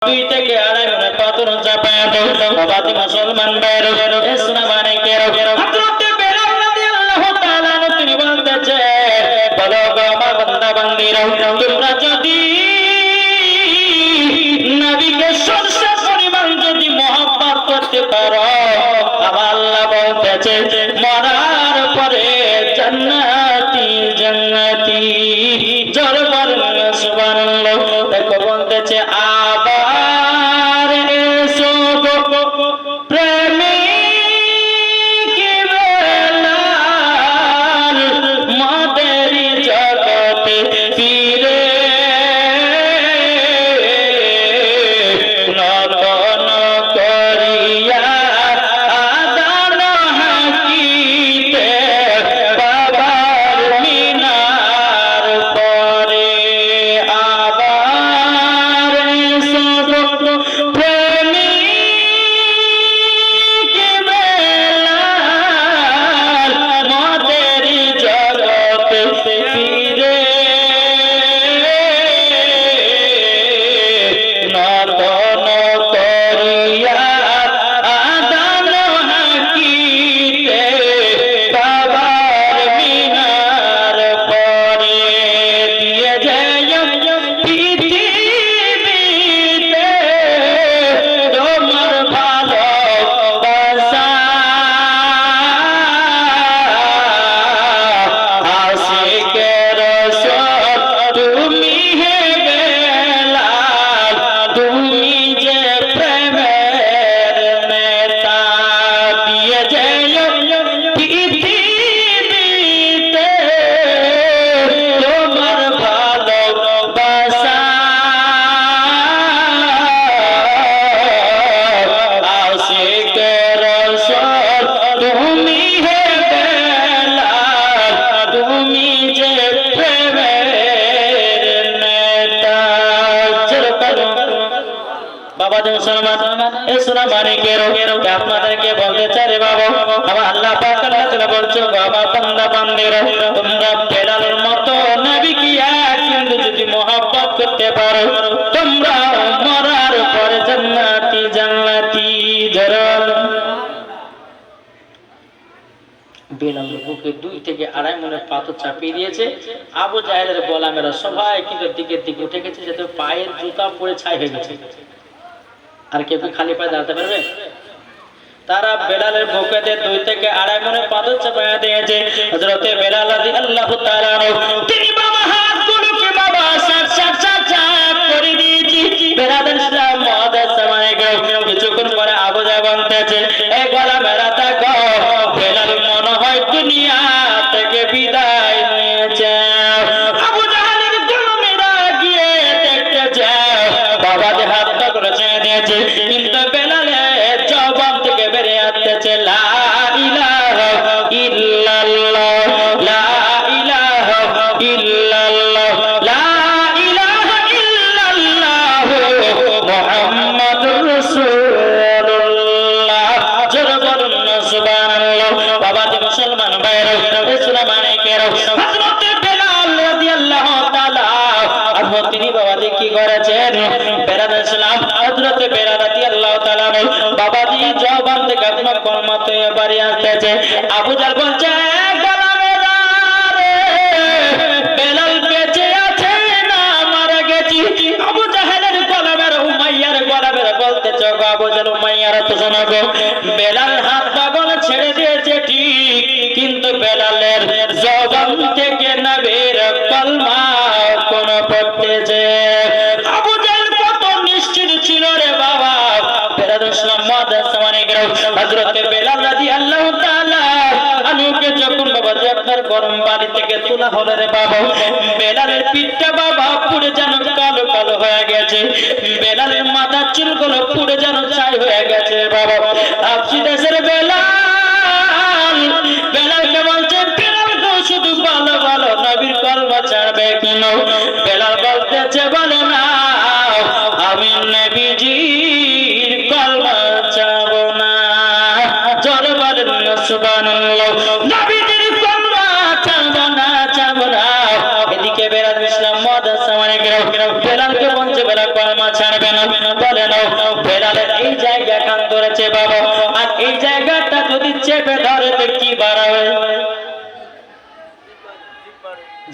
দুই থেকে আড়াই মনে পাথর চাপায় বাবাতে মুসলমান বাইরে শোনা মানে কেরো হযরত বেলাল রাদিয়াল্লাহু তাআলা তিনি বলতেছে বলো গো আমার বান্দা বান্দীরা তোমরা যদি নবীকে সবচেয়ে পরিমাণ যদি মহব্বত করতে পারো আমার আল্লাহ বলতেছে মরার পরে জান্নাতি জান্নাতি জোরে বলেন সুবহানাল্লাহ। দেখো বলতেছে আবার এসো গো প্রেমিক বেলাল মদের জগতে ফিরে নতন করিয়া আদান হাকিতে বাবার মিনার পরে আবার এসো গো প্রেমিক বেলাল মদের জগতে ফিরে নতন করিয়া আদান হাকিতে বাবার মিনার পরে দিয়ে যায় পৃথিবীতে তোমার ভালোবাসা আশিকের সব তুমি হে বেলাল তুমি যে প্রেমের নেতা দিয়ে যায় পৃথিবীতে তোমার ভালোবাসা আশিকের সব তুমি হে বেলাল তুমি যে প্রেমের নেতা। বাবা যে মুসলমান এই সোনা মানিকের আপনাদেরকে বলতে চাই রে বাবা আমার আল্লাহ পাক আল্লাহ তাআলা বলছে বাবা বান্দা বান্দিরা তোমরা বেলালের মতো নবীকে কিন্তু যদি মহব্বত করতে পারো তোমরা মরার পরে জান্নাতি জান্নাতি জরল। বেলাল বুকে 2 থেকে আড়াই মনের পাথর চাপিয়ে দিয়েছে। আবু জাহেলের গোলামেরা সবাই কিন্তু দিকের দিকে উঠে গেছে যাতে পায়ের জুতা পরে ছাই হয়ে গেছে। আর কেউ কি খালি পায়ে দাঁড়াতে পারবে? তারা বেলালের বুকেতে 2 থেকে আড়াই মনের পাথর চাপিয়ে দিয়েছে। হযরত বেলাল রাদিয়াল্লাহু তাআলা তিনি বাবা হাতগুলোকে বাবা সাত করে দিয়েছি। বেলালের সালাম মহাদাস সামানে গেল কিছুক্ষণ পরে আবু জাহেল বলতেছে এ গোলামেরা তাকো বেলাল মনে হয় দুনিয়া থেকে বিদায় নিয়েছে। আবু জাহেলের গোলামেরা গিয়ে দেখতে যায় বাবা যে হাত করে ছেড়ে দিয়েছে কিন্তু বেলালের জবান থেকে বেরে আসতেছে লা ইলাহা ইল্লাল্লাহ লা ইলাহা ইল্লাল্লাহ লা ইলাহা ইল্লাল্লাহ মুহাম্মাদুর রাসূলুল্লাহ জোরে বলুন সুবহানাল্লাহ। বাবা যে মুসলমান ভাইরা ইসলাম মানিকের হযরত বেলাল রাদিয়াল্লাহু তাআলা আনহু তিনি বাবা যে কি করেছেন বেলাল ইসলাম হযরত বেলাল রাদিয়াল্লাহু তাআলা বাবাজি জবান থেকে আপনার কলমাতে বাড়ি আসতেছে। আবু জাহেল বলছে গোলামেরা রে বেলাল বেঁচে আছে না মারা গেছি? আবু জাহেলের গোলামের উমাইয়ার গোলামের বলতেছে গো আবু জাহেল উমাইয়ার তো শোনো গো বেলাল হাত পাগল ছেড়ে দিয়েছে ঠিক কিন্তু বেলালের জবান থেকে নবীর কলমা কোন পড়তেছে। আবু জাহেল কত নিশ্চিত ছিল রে বাবা। বেলাল ইসলাম মহাদাস সামানে গেল হযরত বেলাল রাদিয়াল্লাহু তাআলা আনুকে যখন বাবা যে আপনার গরম পানি থেকে তোলা হলো রে বাবা বেলালের পিঠটা বাবা পুড়ে যেন কালো কালো হয়ে গেছে। বেলালের মাথার চুলগুলো পুড়ে যেন ছাই হয়ে গেছে বাবা। আপসি দেশের বেলাল বেলালকে বলছে বেলাল গো শুধু ভালো ভালো নবীর কলমা ছাড়বে কেন? বেলাল বলতেছে বলে না আমি নবীজির কলমা ছাড়বো না জোরে বলেন সুবহানাল্লাহ। নবীজির কলমা ছাড়বো না ছাড়বো না। এদিকে বেলাল ইসলাম মহাদাস সামানে গেল বেলালকে বলছে বেলাল কলমা ছাড় পারবে না। বলেন বেলালের এই জায়গা কান ধরেছে বাবা, আর এই জায়গাটা যদি চেপে ধরে তো কি বাড়াবে?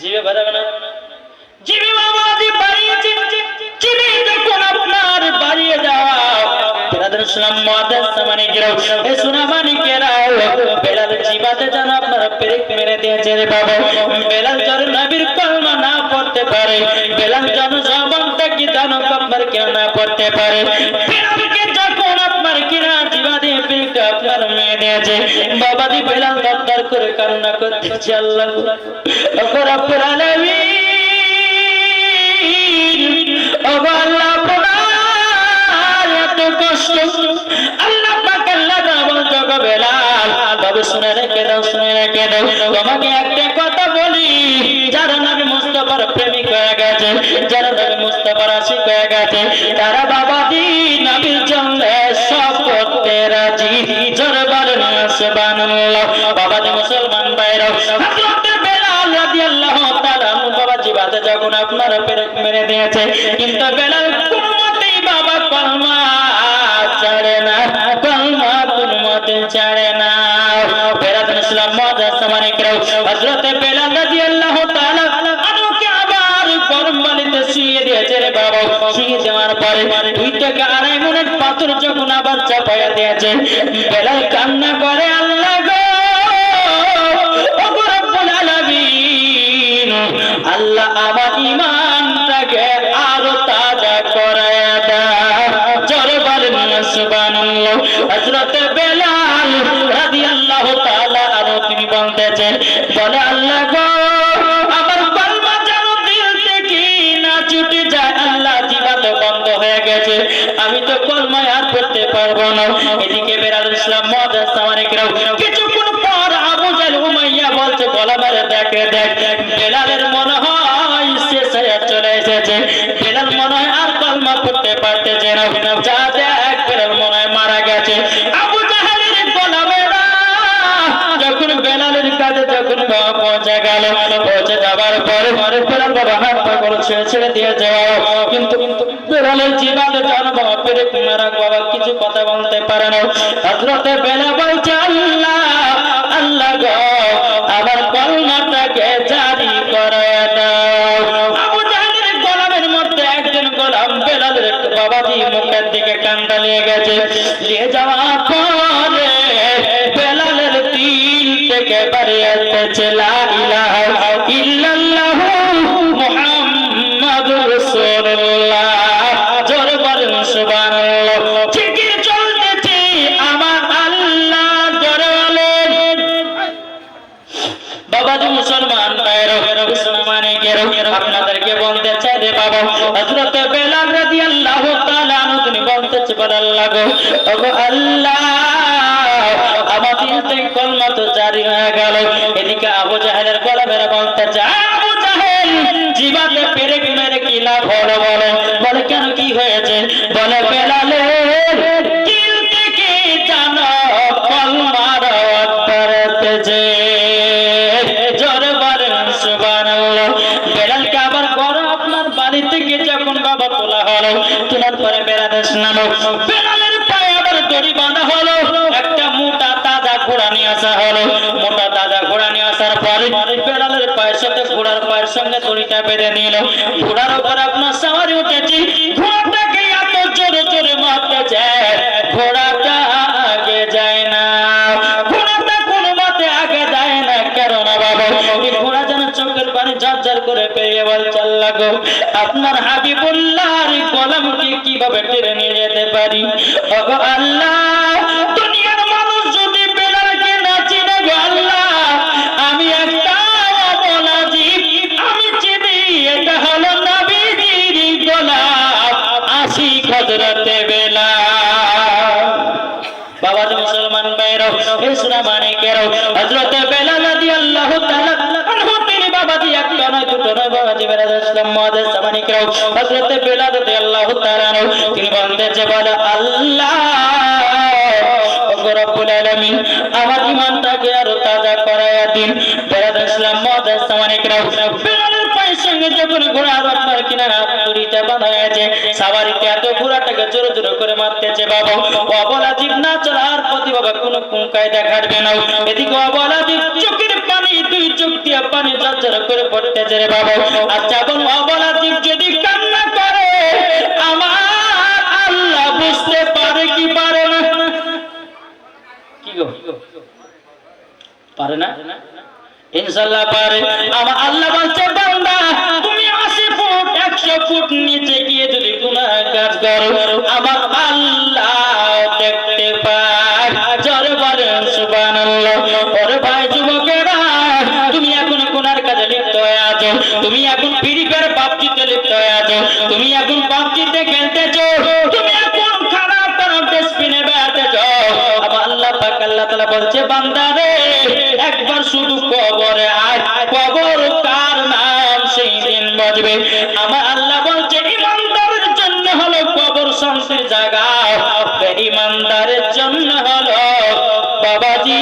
জিভে বাড়াবে না? জিভে বাবা জিভ বাড়িয়েছে, জিভে যখন আপনার বাড়িয়ে যাওয়া বেলালের ইসলাম মুআদ্দাস সামানিকেরাও এই সুনামানিকেরাও বেলালের জিবাতে যেন আপনারা পেরেক মেরে দিয়েছে রে বাবা। বেলাল যেন নবীর কলমা না পড়তে পারে, বেলাল যেন জবান থেকে যেন আপনার কেউ না পড়তে পারে। বেলালকে যখন আপনার কিনা জিবা দিয়ে পেরেকটা আপনার মেরে দিয়েছে বাবা দি বেলাল দরদর করে কান্না করতেছে আল্লাহ রব্বুল আলামিন, ওগো আল্লাহ এত কষ্ট আল্লাহ পাক আল্লাহ বলছো গো বেলাল, তবে শুনে রেখে দাও, শুনে রেখে দাও, তোমাকে একটা কথা বলি, যারা নবী মুস্তাফার প্রেমিক হয়ে গেছে, যারা নবী মুস্তাফার আশিক হয়ে গেছে, তারা বাবা দি নবীর জন্য সব করতে রাজি। জোরে বলেন সুবহানাল্লাহ। বাবা দি মুসলমান ভাইরা, হযরত বেলাল রাদিয়াল্লাহু তাআলা বাবা জিবাতে যখন আপনারা পেরেক মেরে দিয়েছে, কিন্তু বেলাল কোন মতেই বাবা কলমা ছাড়ে না, কলমা কোন মতে ছাড়ে না। বেলাল ইসলাম মুআদ্দাস সামানিকেরাও হযরত বেলাল রাদিয়াল্লাহু তাআলা আনুকে আবার গরম পানিতে শুইয়ে দিয়েছে রে বাবা। শুইয়ে দেওয়ার পরে 2 থেকে 2.5 মিনিট পাথর যখন আবার চাপায়া দিয়েছে, বেলাল কান্না করে আল্লাহ গো ওগো রব্বুল আলামিন, আল্লাহ আমার ঈমানটাকে আরো তাজা করে দাও। জোরে বলেন সুবহানাল্লাহ। হযরত বেলাল রাদিয়াল্লাহু তাআলা আনহু তিনি বলতেছেন, বলে আল্লাহ গো আমার কলমা যেন দিল থেকে না ছুটে যায়, আল্লাহ জিবাতে বন্ধ হয়ে গেছে, আমি তো কলমায় আর পড়তে পারবো না। এদিকে বেলাল ইসলাম মুআদ্দাস সামানিকেরাও কিছুক্ষণ পর আবু জাহল উমাইয়া বলছে, বলা মারে দেখে দেখ বেলালের মনে হয় শেষ হয়ে চলে এসেছে, বেলাল মনে হয় আর কলমা পড়তে পারতেছে না, যা দেখ বেলাল মনে হয় মারা গেছে। আবু জাহলের গোলামেরা যখন বেলালের কাছে যখন পৌঁছে গেল, পৌঁছে যাবার পরে বেলাল বাবা হাত পা করে ছেড়ে দিয়ে যাওয়া, কিন্তু বেলালের জীবনে জানো বাবা পেরেক মারা বাবা কিছু কথা বলতে পারে না। হযরত বেলাল বলছে আল্লাহ আল্লাহ গো আমার কলমাটাকে জারি করে দাও। আবু জাহলের গোলামের মধ্যে একজন গোলাম বেলালের বাবাজি মুখের দিকে কান্দা নিয়ে গেছে, নিয়ে যাওয়ার পরে বেলালের দিল থেকে বাড়িয়ে আসতেছে লা ইলাহা ইল্লাল্লাহু মুহাম্মাদুর রাসূলুল্লাহ। জোরে বলেন সুবহানাল্লাহ। ঠিকই চলতেছে আমার আল্লাহ, জোরে বলেন। বাবাজি মুসলমান ভাইরা মুসলমানেরা আপনাদেরকে বলতে চাই রে বাবা, হযরত বেলাল রাদিয়াল্লাহু তাআলা আনহু তিনি বলতেছে, বলে আল্লাহ গো ওগো আল্লাহ আমার দিল থেকে কলমা তো জারি হয়ে গেল। এদিকে আবু জাহেলের গোলামেরা বলতেছে, আবু জাহেল জিবাতে পেরেক মেরে কি লাভ হলো বলো? বলে কেন কি হয়েছে? বলে বেলালের দিল থেকে জানো কলমার পড়তেছে। জোরে বলেন সুবহানাল্লাহ। বেলালকে আবার ঘরে আপনার বাড়ি থেকে যখন বাবা তোলা হলো, তোলার পরে বেলালের নামক বেলালের পায়ে আবার দড়ি বাঁধা হলো, একটা মোটা তাজা ঘোড়া নিয়ে আসা হলো। মোটা তাজা ঘোড়া নিয়ে আসার পরে বেলালের পায়ের সাথে ঘোড়ার পায়ের সঙ্গে দড়িটা বেঁধে নিল। ঘোড়ার উপর আপনার সাওয়ারি উঠেছি, ঘোড়াটাকে এত জোরে জোরে মারতেছে, ঘোড়াটা আগে যায় না, ঘোড়াটা কোনো মতে আগে যায় না। কেননা বাবা এই ঘোড়া যেন চোখের পানি ঝরঝর করে পেয়ে বলছে আল্লাহ গো আপনার হাবিবুল্লাহর গোলামকে কিভাবে টেনে নিয়ে যেতে পারি? ওগো আল্লাহ দুনিয়ার মানুষ যদি বেলালকে না চিনে গো আল্লাহ, আমি একটা অবলা জীব, আমি চিনি এটা হলো নবীজির গোলাম আশিক হযরত বেলাল। বাবাজি মুসলমান ভাইরা এই সুনামানিকেরাও হযরত বেলাল রাদিয়াল্লাহু তাআলা আনহু তিনি বাবাজি একটা নয় দুটো নয় বাবাজি বেলাল ইসলাম মুআদ্দাস সামানিকেরাও হযরত বেলাল রাদিয়াল্লাহু তাআলা আনহু তিনি বলতেছে, বলে আল্লাহ ওগো রব্বুল আলামিন আমার ঈমানটাকে আরো তাজা করায়া দিন। বেলাল ইসলাম মুআদ্দাস সামানিকেরাও বেলালের পায়ের সঙ্গে যখন ঘোড়ার আপনার কিনারা দড়ি সাওয়ারিতে বাঁধা হয়েছে, সাওয়ারিতে এত ঘোড়াটাকে জোরে জোরে করে মারতেছে বাবা। অবলা জীব না চলার প্রতি বাবা কোনো কায়দা খাটবে না। এদিকে অবলা জীব চোখের পানি, দুই চোখ দিয়ে পানি ঝরঝর করে পড়তেছে রে বাবা। আচ্ছা বল, অবলা জীব যদি কান্না করে আমার আল্লাহ বুঝতে পারে কি পারে না? কি গো, পারে না? ইনশাআল্লাহ পারে। আমার আল্লাহ বলছে বান্দা তুমি 80 ফুট 100 ফুট নিচে গিয়ে যদি গুনাহ কাজ করো আমার আল্লাহ দেখতে পায়। জোরে বলেন সুবহানাল্লাহ। ওরে ভাই যুবকেরা, তুমি এখন গুনার কাজে লিপ্ত হয়ে আছো, তুমি এখন ফ্রি ফায়ার পাবজিতে লিপ্ত হয়ে আছো, তুমি এখন পাবজিতে খেলতেছো, তুমি এখন খারাপ খারাপ ডেসপিনে বেড়াতেছো। আমার আল্লাহ পাক আল্লাহ তাআলা বলছে বান্দা রে একবার শুধু কবরে আয়, কবর কার নাম সেই দিন বাজবে। আমার আল্লাহ বলছে ইমানদারের জন্য হলো কবর শান্তির জায়গা, ইমানদারের জন্য হলো বাবাজি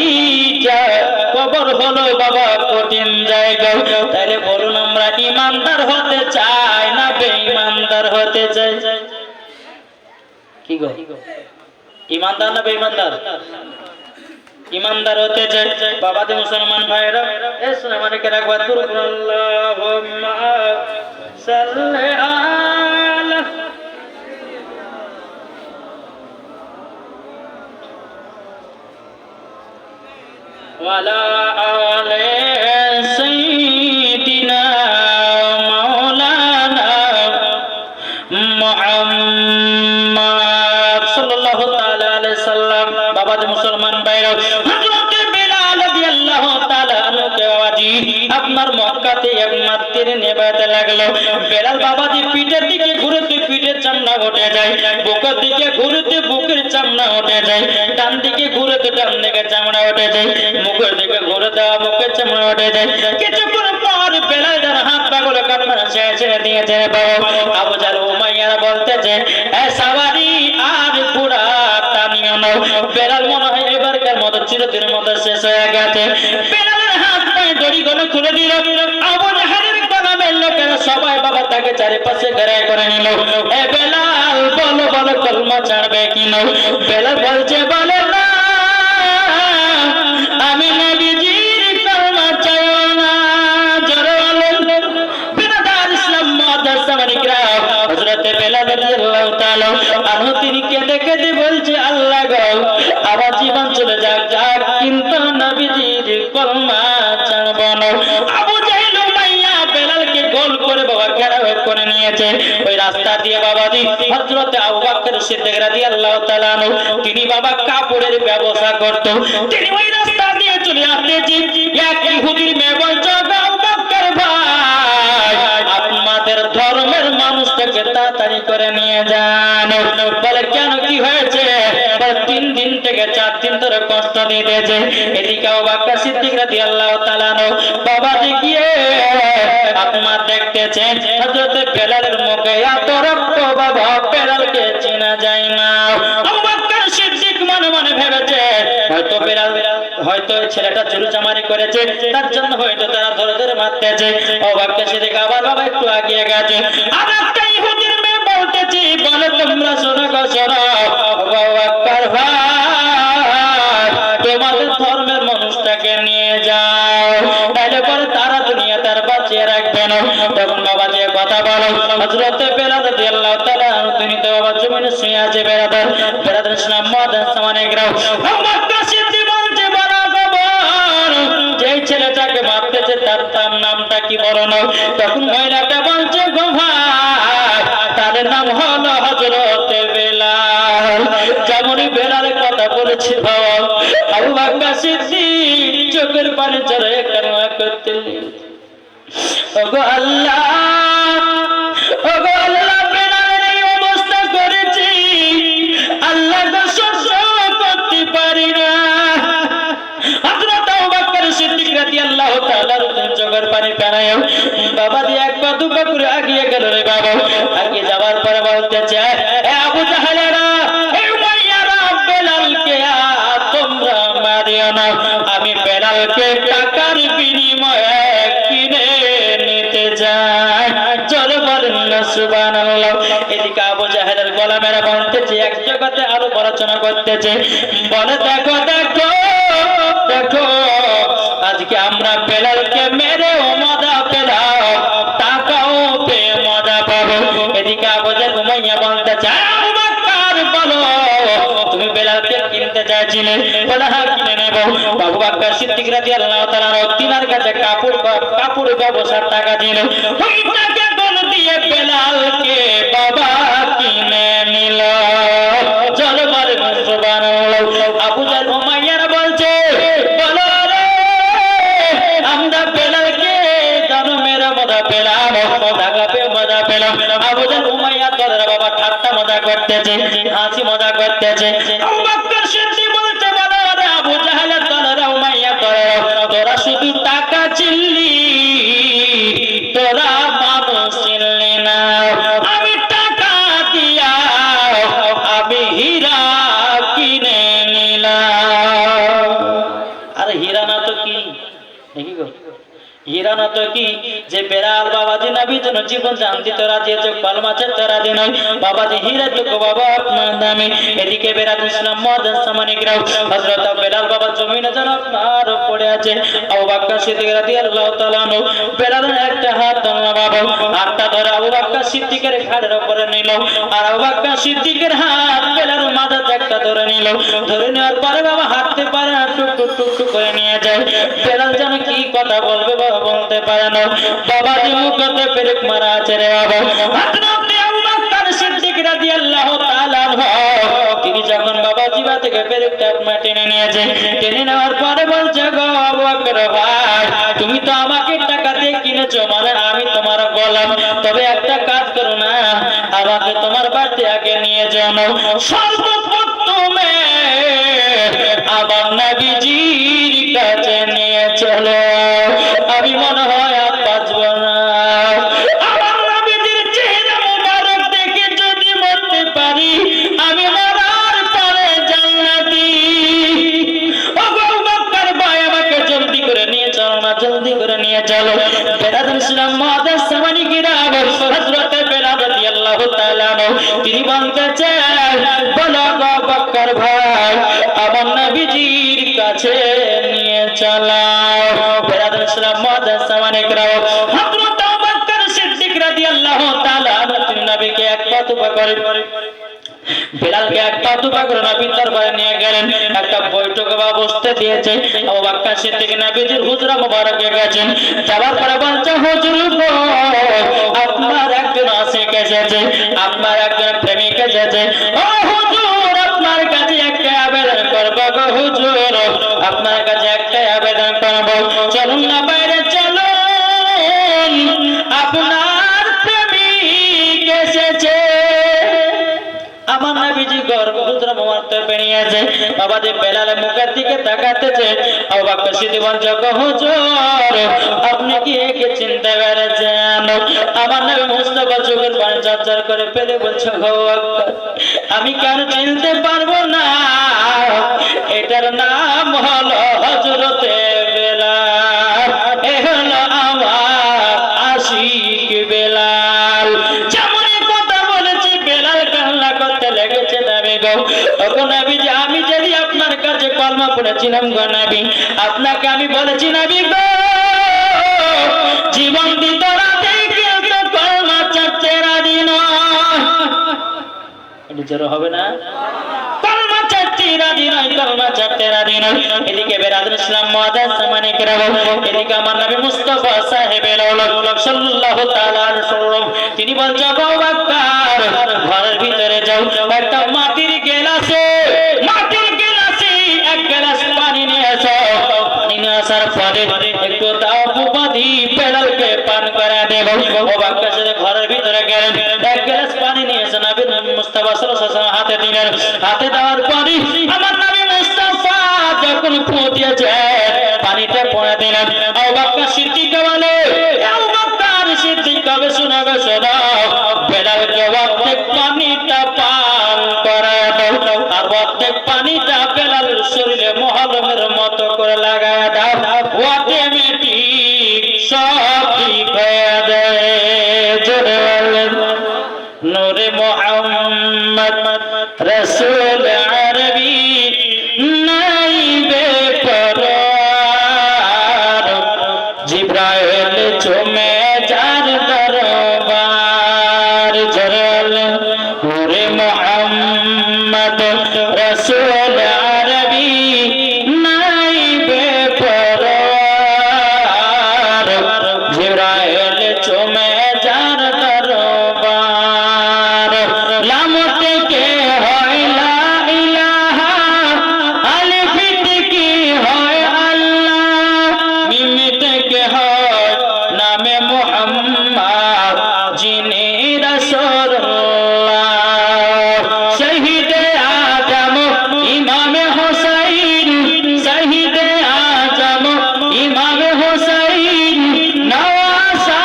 কবর হলো বাবা কঠিন জায়গা। তাহলে বলুন আমরা ইমানদার হতে চাই না বেঈমানদার হতে চাই? কি গো, ইমানদার না বেঈমানদার? ইমানদার হতে চাই বাবা দি মুসলমান ভাইরা। এসে আমাকে রাখবা দুরূদ আল্লাহুম্মা সাল্লি আলা ওয়ালা আলি সাইয়্যিদিনা মাওলানা মুহাম্মদ সাল্লাল্লাহু তাআলা আলাইহি সাল্লাম। বাবা দি মুসলমান ভাইরা, হযরত বেলাল রাদিয়াল্লাহু তাআলা আনহু বাবাজি আপনার মক্কাতে এক মাত্রের নেবাতে লাগলো। বেলাল বাবাজি পিঠের দিকে ঘুরতে পিঠের চামড়া উঠে যায়, বুকের দিকে ঘুরতে বুকের চামড়া উঠে যায়, ডান দিকে ঘুরতে ডান দিকে চামড়া উঠে যায়, মুখের দিকে ঘুরতে মুখের চামড়া উঠে যায়। কিছুক্ষণ পর বেলাল তার হাত পাগল কান্না ছেড়ে দিয়েছে বাবা। আবু জাহল উমাইয়া বলতেছে এ সাওয়ারি আর ঘোড়া টানিও না। বেলাল মনে হয় এবারকার মতো চিরদিনের মতো শেষ হয়ে গেছে। বেলালের হাত পায়ে দড়িগুলো খুলে দিল। আবু জাহলের গোলামের লোকেরা সবাই বাবা তাকে চারিপাশে ঘেরায় করে নিল। এ বেলাল বলো বলো কলমা ছাড়বে কি না? বেলাল বলছে বলে না আমি নবীজির কলমা চাইও না। জোরে বলেন বিরাদার ইসলাম মুআদ্দাস সামানিকরা। হযরত বেলাল রাদিয়াল্লাহু তাআলা আনহু তিনি কেঁদে কেঁদে বলছে আল্লাহ গো আমার জীবন চলে যাক যাক কিন্তু নবীজির কলমা ছাড়ব না। আবু জাহল উমাইয়া বেলালকে গোল করে বাবা ঘেরাও করে নিয়েছে। ওই রাস্তা দিয়ে বাবাজি হযরত আবু বকর সিদ্দিক রাদিয়াল্লাহু তাআলা আনহু তিনি বাবা কাপড়ের ব্যবসা করত। তিনি ওই রাস্তা দিয়ে চলে আসতেছি, এক ইহুদির মেয়ে বলছে আবু বকর ভাই আপনাদের ধর্মের মানুষটাকে তাড়াতাড়ি করে নিয়ে যান। বলে কেন কি হয়েছে? 3 দিন থেকে 4 দিন ধরে কষ্ট দিতেছে। এদিকে আবু বকর সিদ্দিক রাদিয়াল্লাহু তাআলা বাবাজি গিয়ে আপনার দেখতেছে হযরত বেলালের মুখে এত রক্ত বাবা বেলালকে চেনা যায় না। আবু বকর সিদ্দিক মনে মনে ভেবেছে হয়তো বেলাল হয়তো ছেলেটা চুরিচামারি করেছে, তার জন্য হয়তো তারা ধরে ধরে মারতেছে। আবু বকর সিদ্দিক আবার বাবা একটু এগিয়ে গেছে। আর একটা ইহুদির মেয়ে বলতেছে বলে তোমরা শোনো গো শোনো আবু বকর ভাই তোমাদের ধর্মের মানুষটাকে নিয়ে যাও, তাহলে পরে তারা দুনিয়া তার বাঁচিয়ে রাখবে না। তখন বাবা যে কথা বলো হযরত বেলাল রাদিয়াল্লাহু তাআলা তিনি তো বাবা জমিনে শুয়ে আছে। বেরাদার ইসলাম মুআদ্দাস সামানিকরা, আবু বকর সিদ্দিক বলছে বলো খবর যেই ছেলেটাকে মারতেছে তার নামটা কি বলো না? তখন মহিলাটা বলছে গো ভাই তার নাম হলো হযরত বেলাল। যেমনই বেলালের কথা বলেছে বাবা আবু বকর সিদ্দিক চোখের পানি ঝরে কান্না করতে ওগো আল্লাহ ওগো আল্লাহ বেলালের এই অবস্থা করেছি আল্লাহ তো সহ্য করতে পারি না। হযরত আবু বকর সিদ্দিক রাদিয়াল্লাহু তাআলা চোখের পানি ফেরায় বাবা দিয়ে এক পা দু পা করে এগিয়ে গেল রে বাবা। এগিয়ে যাওয়ার পরে বলতেছে এ আবু জাহলেরা এ উমাইয়ারা বেলালকে তোমরা মারিও না, আমি বেলালকে টাকার বিনিময়ে কিনে নিতে চাই। জোরে বলেন না সুবহানাল্লাহ। এদিকে আবু জাহেলের গোলামেরা বলতেছে, এক জগতে আরো আলোচনা করতেছে, বলে দেখো দেখো দেখো আজকে আমরা বেলালকে মেরেও মজা পেলাম, টাকাও পেয়ে মজা পাবো। এদিকে আবু জাহেল উমাইয়া বলতেছে, আবু বকর বলো তুমি বেলালকে কিনতে চাইছিলে? বলে হ্যাঁ কিনে নেব। আবু বকর সিদ্দিক রাদিয়াল্লাহু তাআলা তিনার কাছে কাপড় ব্যবসার টাকা দিল, ওই টাকা কোন দিয়ে বেলালকে বাবা কিনে নিল। চলো বলে সুবহানাল্লাহ। আবু জাহেল উমাইয়ারা বলছে, বলো রে আমরা বেলালকে জানো মেরা মজা পেলাম, টাকা পেয়ে মজা পেলাম। আবু জাহেল উমাইয়া তোরা বাবা ঠাট্টা মজা করতেছে, হাসি মজা করতেছে। আবু বকর সিদ্দিক বলতে, বলো রে আবু জাহেল তোরা উমাইয়া তোরা শুধু টাকা চিল্লি, তোরা মানুষ চিল্লি না। আমি টাকা দিয়া আমি হীরা কিনে নিলাম। আরে হীরা না তো কি দেখি গো, হীরা না তো কি যে বেলাল বাবাজি নবী জন্য জীবন জান দিতে রাজি আছে, কলমা ছাড়তে রাজি নয়। বাবাজি হীরা তো বাবা আপনার দামি। এদিকে বেলাল ইসলাম মুআজ্জাজ সামানিকরাও হযরত বেলাল বাবা জমিনে যেন আপনার পড়ে আছে। আবু বকর সিদ্দিক রাদিয়াল্লাহু তাআলা আনহু বেলালের একটা হাত ধরলো বাবা, হাতটা ধরে আবু বকর সিদ্দিকের ঘাড়ের উপরে নিল, আর আবু বকর সিদ্দিকের হাত বেলালের মাথাতে একটা ধরে নিল। ধরে নেওয়ার পরে বাবা হাঁটতে পারে না, টুক টুক টুক টুক করে নিয়ে যায়। বেলাল যেন কি কথা বলবে বাবা বলতে পারে না। বাবাজি মুখতে পেরেক মারা আছে রে বাবা। হযরত আবু বকর সিদ্দিক রাদিয়াল্লাহু তাআলা আনহু তিনি যখন বাবাজি বা থেকে পেরেকটা টেনে নিয়েছে, টেনে নেওয়ার পরে বলছে, গো আবু বকর ভাই তুমি তো আমাকে টাকা দিয়ে কিনেছো, মানে আমি তোমার গোলাম, তবে একটা কাজ করো না, আমাকে তোমার বাড়িতে আগে নিয়ে যাও, সর্বপ্রথমে আমার নবীজির কাছে নিয়ে চলো। আমি মনে হয় আর বাঁচবো না, আমার নবীজির চেহারা মুবারক দেখে যদি মরতে পারি আমি মরার পরে জান্নাতি। ও আবু বকর ভাই আমাকে জলদি করে নিয়ে চলো না, জলদি করে নিয়ে চলো। বেলাল ইসলাম মুআজ্জাজ সামানিকরা হযরত বেলাল রাদিয়াল্লাহু তাআলা তিনি বলতেছেন, বলো আবু বকর ভাই আমার নবীজির কাছে নিয়ে চলো। বেলাল ইসলাম মুআজ্জাজ সামানিকরা হযরত আবু বকর সিদ্দিক রাদিয়াল্লাহু তাআলা তিনি নবীকে এক পা দুপা করে বেলালকে এক পা দুপা করে নবীর দরবারে নিয়ে গেলেন। একটা বৈঠকে বা বসতে দিয়েছে। আবু বকর সিদ্দিক নবীজির হুজরা মুবারকে গেছেন। যাওয়ার পরে বলছে, হুজুর গো আপনার একজন আশিক এসেছে, আপনার একজন প্রেমিক এসেছে। ও হুজুর আপনার কাছে একটা আবেদন করব গো হুজুর, আপনার কাছে একটা আবেদন করব, চলুন না বাইরে চলুন, আপনার প্রেমিক এসেছে। আমার নবীজি গর্ব হুজরা মুবারক বেরিয়েছে। বাবাজি বেলালের মুখের দিকে তাকাতেছে। আবু বকর সিদ্দিক বলছে, গো হুজুর আপনি কি একে চিনতে পেরেছেন? আমার নবী মুস্তাফা চোখের পানি ঝরঝর করে ফেলে বলছে, গো বকর আমি কেন চিনতে পারবো না, এটার নাম হলো হযরতে বেলাল, এ হলো আমার আশিক বেলাল। যেমনই কথা বলেছি বেলাল কান্না করতে লেগেছে। নবী গো, ওগো নবীজি আমি যদি আপনার কাছে কলমা পড়েছিলাম গো নবী, আপনাকে আমি বলেছি নবী গো জীবন দিত রাতে কিন্তু কলমা ছাড়তে রাজি নয়। এটা জোর হবে না? কলমা ছাড়তে রাজি নয়, কলমা ছাড়তে রাজি নয়। এদিকে বেলাল ইসলাম মুআজ্জাজ সামানিকরা, এদিকে আমার নবী মুস্তাফা সাহেবের সাল্লাল্লাহু তাআলা আলাইহি ওয়াসাল্লাম তিনি বলছে, গো বকর ঘরের ভিতরে যাও, একটা মাটির গেলাসে এক গ্লাস পানি নিয়ে এসো। পানি নিয়ে আসার পরে একটু দাও উপাধি বেলালকে পান করে দেব। ও বকর সাথে ঘরের ভিতরে গেলেন, এক গ্লাস পানি নিয়ে এসে নবী মুস্তাফা সাল্লাল্লাহু আলাইহি ওয়াসাল্লাম হাতে দিলেন। হাতে দেওয়ার পরে আমার নবী মুস্তাফা যখন ফু দিয়েছে পানিটা পড়ে দিলেন। আবু বকর সিদ্দিক বলে, আবু বকর সিদ্দিক কবে শোনাবে শোনো, বেলালকে অর্ধেক পানিটা পান করে দাও, আর অর্ধেক পানিটা বেলাল শরীরে মহলমের মতো করে লাগায় দাও, অটোমেটিক সব ঠিক হয়ে যায়। জোরে বলেন রসুল আরবি নাই বেপরোয়ার জিব্রাইল চুমে যার দরবার জরল হুরে মুহাম্মদ রসুল আরবি নাই বেপরোয়ার জিব্রাইল চুমে যার দরবার লাম থেকে হয় লা ইলাহা আলিফ থেকে হয় আল্লাহ মিম থেকে হয় নামে মুহাম্মদ যিনি রাসূলুল্লাহ শহীদে আজম ইমামে হুসাইন শহীদে আজম ইমামে হুসাইন নওয়াসা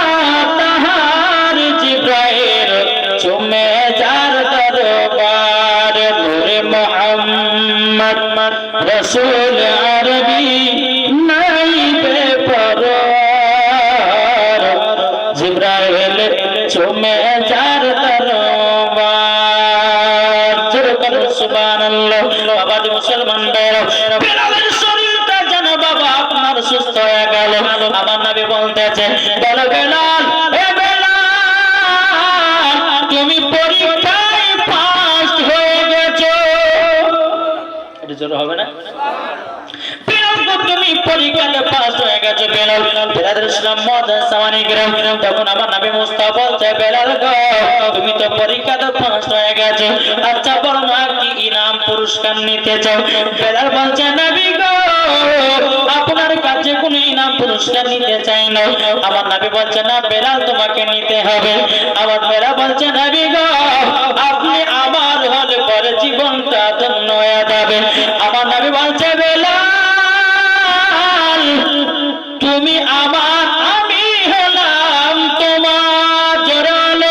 তাহার জিব্রাইল চুমে যার দরবার নূরে মুহাম্মদ রাসূল আরবি নাই বেপরোয়ার জিব্রাইল চুমে যার দরবার জোরে সুবহানাল্লাহ বাবাজি মুসলমান ভাইরা বেলালের শরীরটা যেন বাবা আপনার সুস্থ হয়ে গেল আমার নবী বলতেছে বলো বেলাল এ বেলাল তুমি পরীক্ষায় পাস হয়ে গেছো এটা জোরে হবে না তুমি পরীক্ষাতে পাস হয়ে গেছো বেলাল বেলাল ইসলাম মুআজ্জাজ সাওয়ানি গ্রাম তখন আমার নবী মুস্তাফা বলছে বেলাল গো তুমি তো পরীক্ষাতে পাস হয়ে গেছো আচ্ছা বলো না কি ইনাম পুরস্কার নিতে চাও বেলাল বলছে নবী গো আপনার কাছে কোনো ইনাম পুরস্কার নিতে চাই না আমার নবী বলছে না বেলাল তোমাকে নিতে হবে আমার বেলাল বলছে নবী গো আপনি আমার হলে পরে জীবনটা ধন্য হয়ে যাবে আমার নবী বলছে বেলাল তুমি আমার আমি হলাম তোমার জোরাল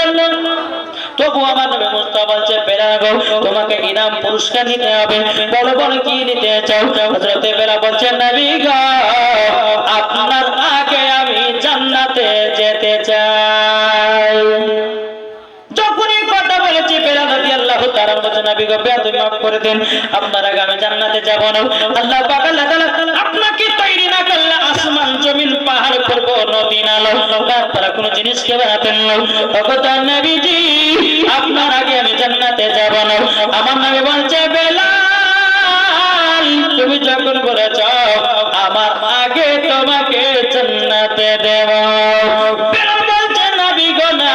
তবু আমার নবী মুস্তাফা বলছে বেলাল গো তোমাকে ইনাম পুরস্কার নিতে হবে বলো বলো কি নিতে চাও হযরত বেলাল বলছে নবী গো আপনার আগে আমি জান্নাতে যেতে চাই যখনই কথা বলেছি বেলাল রাদিয়াল্লাহু তাআলা বলছে নবী গো তুমি মাফ করে দেন আপনার আগে আমি জান্নাতে যাব না আল্লাহ পাক আল্লাহ তাআলা আপনাকে তৈরি না করলে আসমান জমিন পাহাড় পর্বত নদী নালা তারা কোনো জিনিসকে বানাতেন না ভগত নবীজি আপনার আগে আমি জান্নাতে যাব না আমার নবী বলছে বেলাল তুমি যখন বলেছ আমার আগে তোমাকে জান্নাতে দেব বেলাল বলছে নবী গো না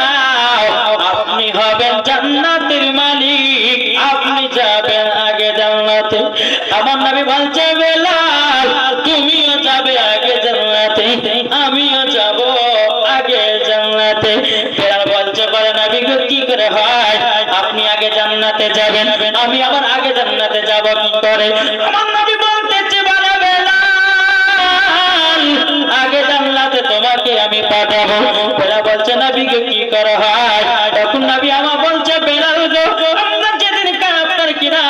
আপনি হবেন জান্নাতের মালিক আপনি যাবেন আগে জান্নাতে আমার নবী বলছে বেলাল তুমিও যাবে আগে জান্নাতে আমিও যাব আগে জান্নাতে বেলাল বলছে বলে নবী গো কি করে হয় আপনি আগে জান্নাতে যাবেন আমি আবার আগে জান্নাতে যাব কি করে আমার নবী বলতেছে বলে বেলাল আগে জান্নাতে তোমাকে আমি পাঠাবো বেলাল বলছে নবী গো কি করে হয় তখন নবী আমার বলছে বেলাল গো আমরা যেদিন কাফের কিনা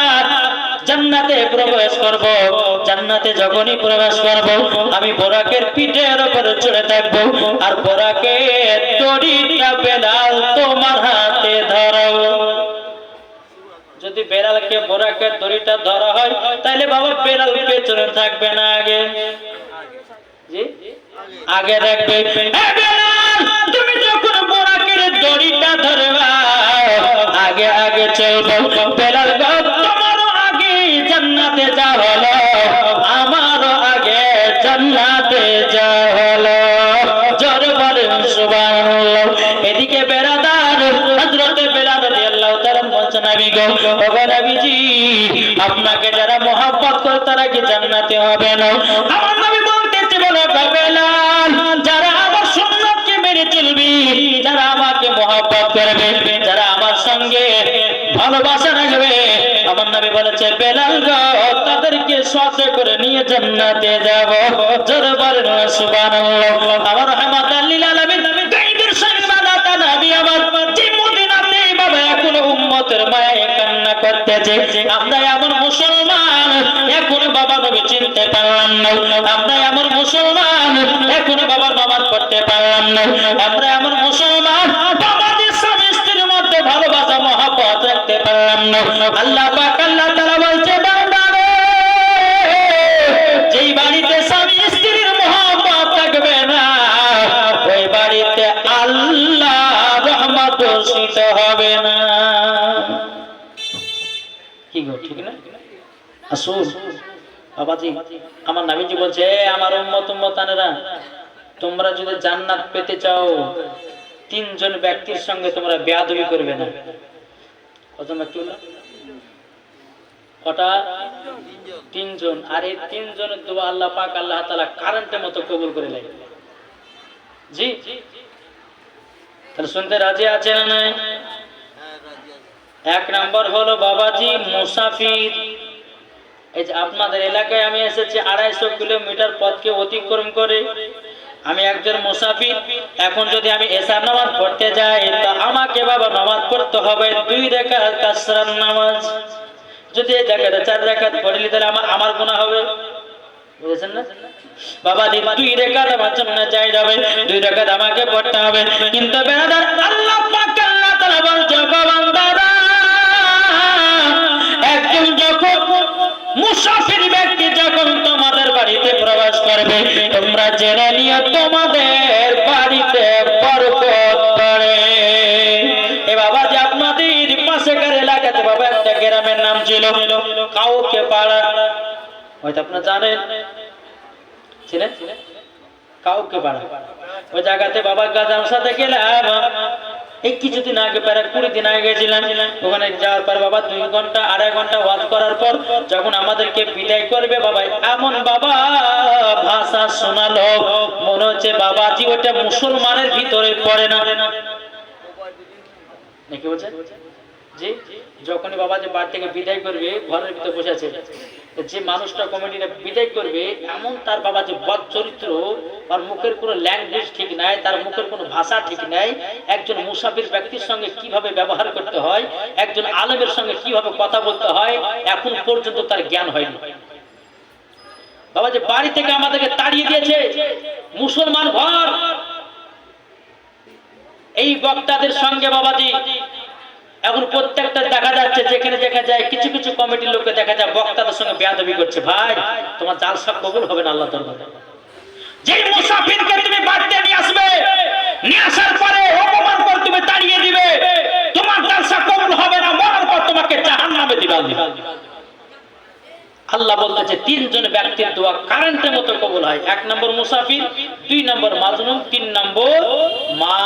জান্নাতে প্রবেশ করব জান্নাতে যখনই প্রবেশ করব আমি বোরাকের পিঠের উপর চড়ে থাকব আর বোরাকের দড়িটা বেলাল তোমার হাতে ধরাবো যদি বেলালকে বোরাকের দড়িটা ধরা হয় তাহলে বাবা বেলাল পেছনে থাকবে না আগে জি আগে রাখবে এ বেলাল তুমি যখন বোরাকের দড়িটা ধরবা আগে আগে চলবো বেলাল গো তোমারও আগে জান্নাতে যা হলো আমারও আগে জান্নাতে যা হলো জোরে বলেন সুবহানাল্লাহ এদিকে বেরাদার হযরত বেলাল রাদিয়াল্লাহু তাআলা বলছেন নবী গো ওগো নবীজি আপনাকে যারা মহব্বত করে তারা কি জান্নাতে হবে না আমার নবী বলতেছে বলো বেলাল যারা আমার সুন্নাতকে মেনে চলবে যারা আমাকে মহব্বত করবে যারা আমার সঙ্গে ভালোবাসা রাখবে আমার নবী বলেছে বেলাল গো তাদেরকে সাথে করে নিয়ে জান্নাতে যাব জোরে বলেন সুবহানাল্লাহ আমার রহমাতাল লিল আলামিন গায়দের সংবাদদাতা নবী আমার যে মদিনাতে বাবা এখন উম্মতের মায়ে কান্না করতেছে আমরা এমন মুসলমান এখন বাবা নবী চিনতে পারলাম না আমরা এমন মুসলমান এখন বাবা নামাজ পড়তে পারলাম না আমরা এমন মুসলমান বাবা যে স্বামী স্ত্রীর মধ্যে ভালোবাসা মহব্বত রাখতে পারলাম জন্য আল্লাহ পাক আল্লাহ তাআলা বলছে বান্দা রে, যেই বাড়িতে স্বামী স্ত্রীর মহব্বত থাকবে না ওই বাড়িতে আল্লাহ রহমত বর্ষিত হবে না। কি গো ঠিক না? আসুন বাবাজি, আমার নবীজি বলছে আমার উম্মতানেরা, তোমরা যদি জান্নাত পেতে চাও তিনজন ব্যক্তির সঙ্গে তোমরা বেয়াদবি করবে না। কটা? তিনজন। আর এই তিনজনের দোয়া আল্লাহ পাক আল্লাহ তাআলা কারেন্টের মতো কবুল করে নেয়। জি, তাহলে শুনতে রাজি আছেন না? এক নম্বর হলো বাবাজি মুসাফির। এই যে আপনাদের এলাকায় আমি এসেছি 250 কিলোমিটার পথকে অতিক্রম করে, আমি একজন মুসাফির। এখন যদি আমি এশার নামাজ পড়তে যাই তা আমাকে বাবা নামাজ পড়তে হবে 2 রাকাত কাসরার নামাজ। যদি এই জায়গাটা 4 রাকাত পড়লি তাহলে আমার গুনাহ হবে, বুঝেছেন না বাবা? 2 রাকাত আমার জন্য চাই যাবে, 2 রাকাত আমাকে পড়তে হবে। কিন্তু বেরাদার আল্লাহ পাক আল্লাহ তাআলা বলছে বান্দারা, একজন যখন মুসাফির ব্যক্তি যখন তোমাদের বাড়িতে প্রবেশ করবে তোমরা জেনে নিও তোমাদের বাড়িতে বরকত পড়ে। এ বাবা যে আপনাদের পাশেকার এলাকাতে বাবা একটা গ্রামের নাম ছিল কাউকে পাড়া, হয়তো আপনারা জানেন, ছিলেন কাউকে পাড়া। ওই জায়গাতে বাবা গাজার সাথে গেলাম এই কিছুদিন আগে, প্রায় 20 দিন আগে গেছিলাম। ওখানে যাওয়ার পর বাবা 2 ঘন্টা 2.5 ঘন্টা ওয়াজ করার পর যখন আমাদেরকে বিদায় করবে বাবা এমন বাবা ভাষা শোনালো মনে হচ্ছে বাবাজি ওটা মুসলমানের ভিতরে পড়ে না। নাকি বলছে জি? যখনই বাবা যে বাড়ি থেকে বিদায় করবে ঘরের ভিতরে বসে আছে, যে মানুষটা কমিটিটা বিদায় করবে এমন তার বাবা যে বদ চরিত্র, আর মুখের কোনো ল্যাঙ্গুয়েজ ঠিক নাই, তার মুখের কোনো ভাষা ঠিক নাই। একজন মুসাফির ব্যক্তির সঙ্গে কিভাবে ব্যবহার করতে হয়, একজন আলেমের সঙ্গে কিভাবে কথা বলতে হয় এখন পর্যন্ত তার জ্ঞান হয়নি। বাবা যে বাড়ি থেকে আমাদেরকে তাড়িয়ে দিয়েছে, মুসলমান ঘর, এই বক্তাদের সঙ্গে বাবাজি এখন প্রত্যেকটা দেখা যাচ্ছে, যেখানে দেখা যায় কিছু কিছু কমিটির লোককে দেখা যায় বক্তাদের সঙ্গে বেয়াদবি করছে। ভাই তোমার জালসা কবুল হবে না আল্লাহ দরবারে। যে মুসাফিরকে তুমি বাড়িতে নিয়ে আসবে, নিয়ে আসার পরে অপমান করে তুমি তাড়িয়ে দিবে, তোমার জালসা কবুল হবে না, মরার পর তোমাকে জাহান্নামে দিবে আল্লাহ বলতেছে 3 জন ব্যক্তির দোয়া কারেন্টের মতো কবুল হয়। 1 নম্বর মুসাফির, 2 নম্বর মাজনুন, 3 নম্বর মা।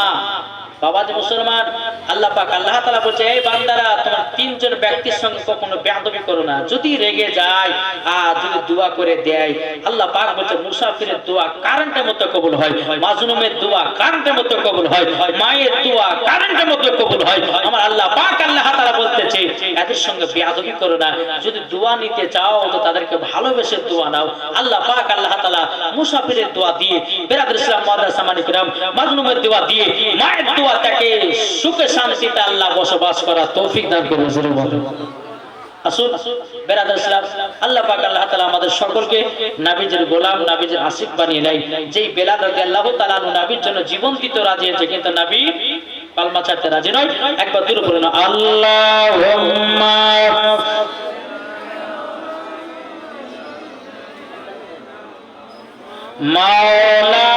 বাবা যে মুসলমান আল্লাহ পাক আল্লাহ তাআলা বলছে এই বান্দারা তোমার 3 জন ব্যক্তির সঙ্গে কখনো বেয়াদবি করো না। যদি রেগে যায় আর যদি দোয়া করে দেয় আল্লাহ পাক বলছে মুসাফিরের দোয়া কারেন্টের মতো কবুল হয়, মাজনুমের দোয়া কারেন্টের মতো কবুল হয়, মায়ের দোয়া কারেন্টের মতো কবুল হয়। আমার আল্লাহ পাক আল্লাহ তাআলা বলতেছে এদের সঙ্গে বেয়াদবি করো না। যদি দোয়া নিতে চাও তো তাদেরকে ভালোবেসে দোয়া নাও। আল্লাহ পাক আল্লাহ তাআলা মুসাফিরের দোয়া দিয়ে, বেরাদর ইসলাম মাদ্রাসা মানিকরাম, মাজনুমের দোয়া দিয়ে, মায়ের দোয়া তাকে সুখে শান্তিতে আল্লাহ বসবাস করার তৌফিক দান করুন। আসুন বেরাদর ইসলাম, আল্লাহ পাক আল্লাহ তাআলা আমাদের সকলকে নবীজির গোলাম, নবীজির আশিক বানিয়ে নেয়। যেই বেলাল রাদিয়াল্লাহু তাআলা নবীর জন্য জীবন দিতে রাজি আছে, কিন্তু নবী কালমা ছাড়তে রাজি নয়। একবার দূরে পড়ে না আল্লাহুম্মা মাওলা